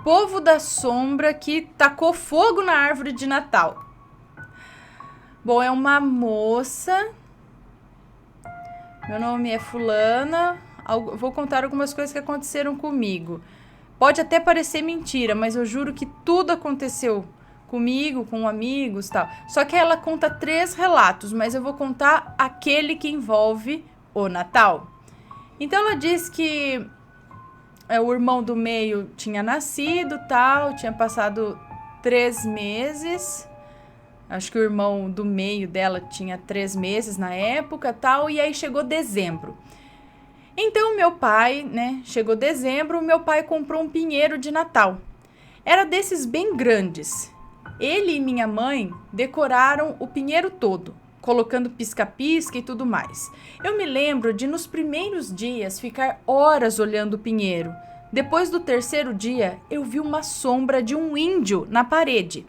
Povo da Sombra que tacou fogo na árvore de Natal. Bom, é uma moça. Meu nome é fulana. Vou contar algumas coisas que aconteceram comigo. Pode até parecer mentira, mas eu juro que tudo aconteceu comigo, com amigos e tal. Só que ela conta 3 relatos, mas eu vou contar aquele que envolve o Natal. Então ela diz que o irmão do meio tinha nascido, tal, tinha passado 3 meses. Acho que o irmão do meio dela tinha 3 meses na época, tal, e aí chegou dezembro. Então meu pai, né, chegou dezembro, meu pai comprou um pinheiro de Natal. Era desses bem grandes. Ele e minha mãe decoraram o pinheiro todo, colocando pisca-pisca e tudo mais. Eu me lembro de nos primeiros dias ficar horas olhando o pinheiro. Depois do 3º dia, eu vi uma sombra de um índio na parede.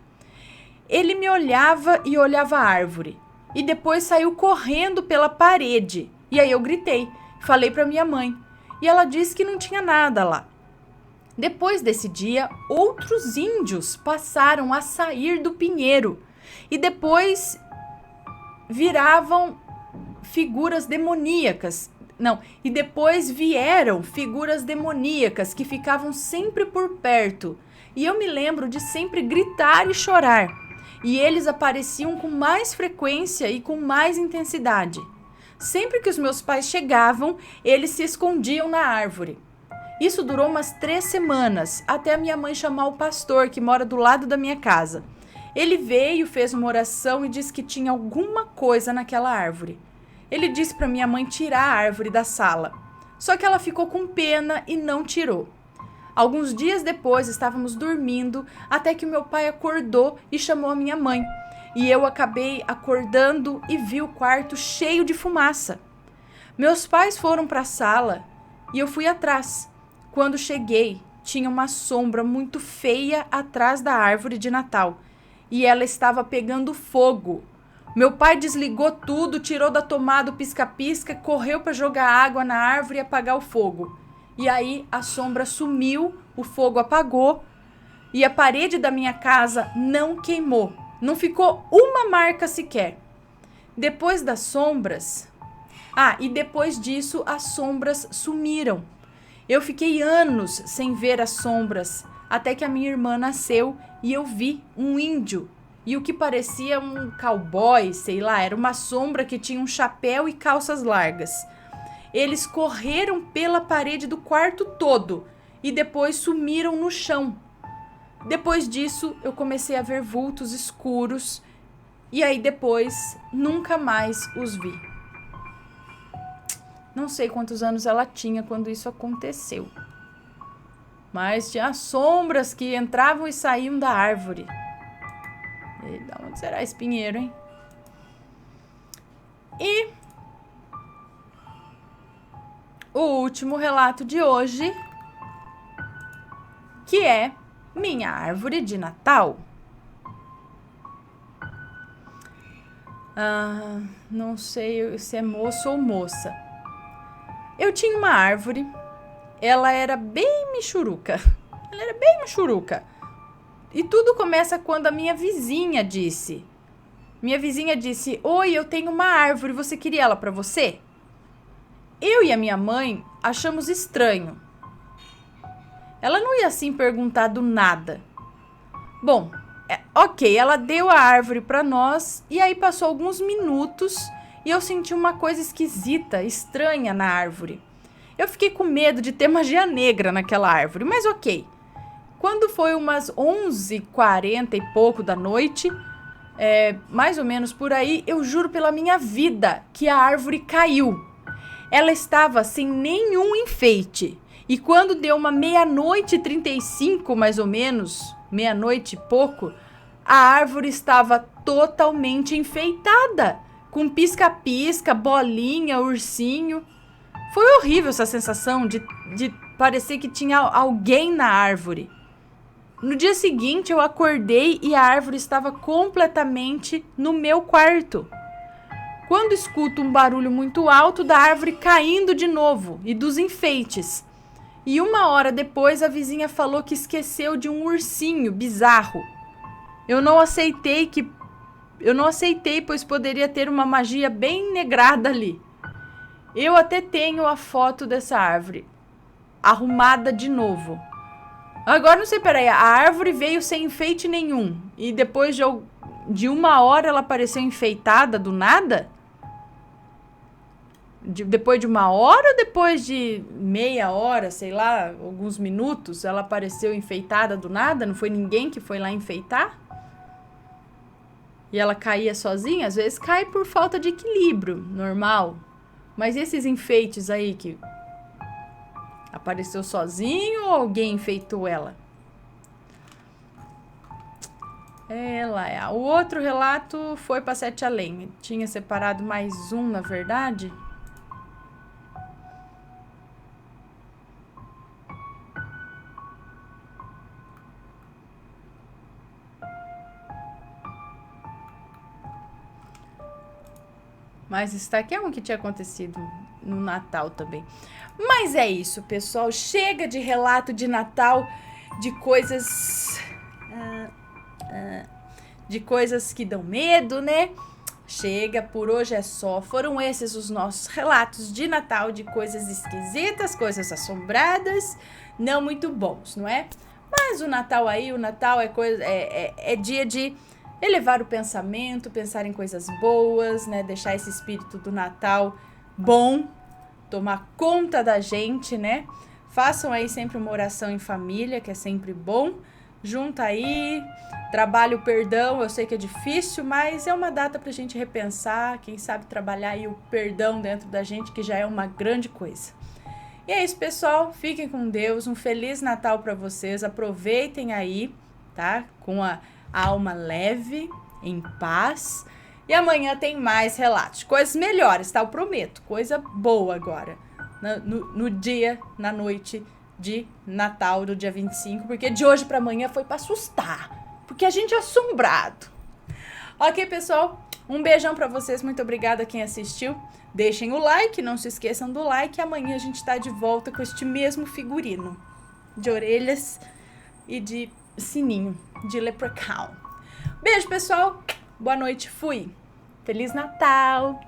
Ele me olhava e olhava a árvore. E depois saiu correndo pela parede. E aí eu gritei, falei para minha mãe. E ela disse que não tinha nada lá. Depois desse dia, outros índios passaram a sair do pinheiro. E depois viravam figuras demoníacas. E depois vieram figuras demoníacas que ficavam sempre por perto. E eu me lembro de sempre gritar e chorar. E eles apareciam com mais frequência e com mais intensidade. Sempre que os meus pais chegavam, eles se escondiam na árvore. Isso durou umas 3 semanas, até a minha mãe chamar o pastor que mora do lado da minha casa. Ele veio, fez uma oração e disse que tinha alguma coisa naquela árvore. Ele disse para minha mãe tirar a árvore da sala. Só que ela ficou com pena e não tirou. Alguns dias depois, estávamos dormindo, até que meu pai acordou e chamou a minha mãe. E eu acabei acordando e vi o quarto cheio de fumaça. Meus pais foram para a sala e eu fui atrás. Quando cheguei, tinha uma sombra muito feia atrás da árvore de Natal e ela estava pegando fogo. Meu pai desligou tudo, tirou da tomada o pisca-pisca, correu para jogar água na árvore e apagar o fogo. E aí a sombra sumiu, o fogo apagou e a parede da minha casa não queimou. Não ficou uma marca sequer. Depois das sombras... e depois disso as sombras sumiram. Eu fiquei anos sem ver as sombras, até que a minha irmã nasceu e eu vi um índio. E o que parecia um cowboy, sei lá, era uma sombra que tinha um chapéu e calças largas. Eles correram pela parede do quarto todo e depois sumiram no chão. Depois disso, eu comecei a ver vultos escuros e aí depois nunca mais os vi. Não sei quantos anos ela tinha quando isso aconteceu. Mas tinha sombras que entravam e saíam da árvore. E de onde será esse pinheiro, hein? E o último relato de hoje, que é minha árvore de Natal. Não sei se é moço ou moça. Eu tinha uma árvore, ela era bem michuruca. E tudo começa quando a minha vizinha disse. Oi, eu tenho uma árvore, você queria ela para você? Eu e a minha mãe achamos estranho. Ela não ia assim perguntar do nada. Bom, ok, ela deu a árvore para nós e aí passou alguns minutos e eu senti uma coisa esquisita, estranha na árvore. Eu fiquei com medo de ter magia negra naquela árvore, mas ok. Quando foi umas 11h40 e pouco da noite, mais ou menos por aí, eu juro pela minha vida que a árvore caiu. Ela estava sem nenhum enfeite. E quando deu uma 00:35, mais ou menos, meia-noite e pouco, a árvore estava totalmente enfeitada. Com pisca-pisca, bolinha, ursinho. Foi horrível essa sensação de parecer que tinha alguém na árvore. No dia seguinte, eu acordei e a árvore estava completamente no meu quarto. Quando escuto um barulho muito alto da árvore caindo de novo e dos enfeites. E 1 hora depois, a vizinha falou que esqueceu de um ursinho bizarro. Eu não aceitei, pois poderia ter uma magia bem negrada ali. Eu até tenho a foto dessa árvore, arrumada de novo. Agora não sei, peraí, a árvore veio sem enfeite nenhum. E depois de 1 hora ela apareceu enfeitada do nada? Depois de 1 hora ou depois de meia hora, sei lá, alguns minutos, ela apareceu enfeitada do nada? Não foi ninguém que foi lá enfeitar? E ela caía sozinha? Às vezes cai por falta de equilíbrio, normal. Mas esses enfeites aí que apareceu sozinho ou alguém enfeitou ela? O outro relato foi para Sete Além. Tinha separado mais um, na verdade. Mas está aqui é um que tinha acontecido no Natal também. Mas é isso, pessoal. Chega de relato de Natal, de coisas... de coisas que dão medo, né? Chega, por hoje é só. Foram esses os nossos relatos de Natal, de coisas esquisitas, coisas assombradas, não muito bons, não é? Mas o Natal é dia de elevar o pensamento, pensar em coisas boas, né? Deixar esse espírito do Natal bom, tomar conta da gente, né? Façam aí sempre uma oração em família, que é sempre bom. Junta aí, trabalha o perdão, eu sei que é difícil, mas é uma data pra gente repensar, quem sabe trabalhar aí o perdão dentro da gente, que já é uma grande coisa. E é isso, pessoal, fiquem com Deus, um Feliz Natal pra vocês, aproveitem aí, tá? Com a alma leve, em paz, e amanhã tem mais relatos, coisas melhores, tá? Eu prometo, coisa boa agora, no dia, na noite de Natal do dia 25, porque de hoje para amanhã foi para assustar, porque a gente é assombrado. Ok, pessoal? Um beijão para vocês, muito obrigada a quem assistiu. Deixem o like, não se esqueçam do like. Amanhã a gente tá de volta com este mesmo figurino de orelhas e de sininho de leprechaun. Beijo, pessoal. Boa noite, fui. Feliz Natal.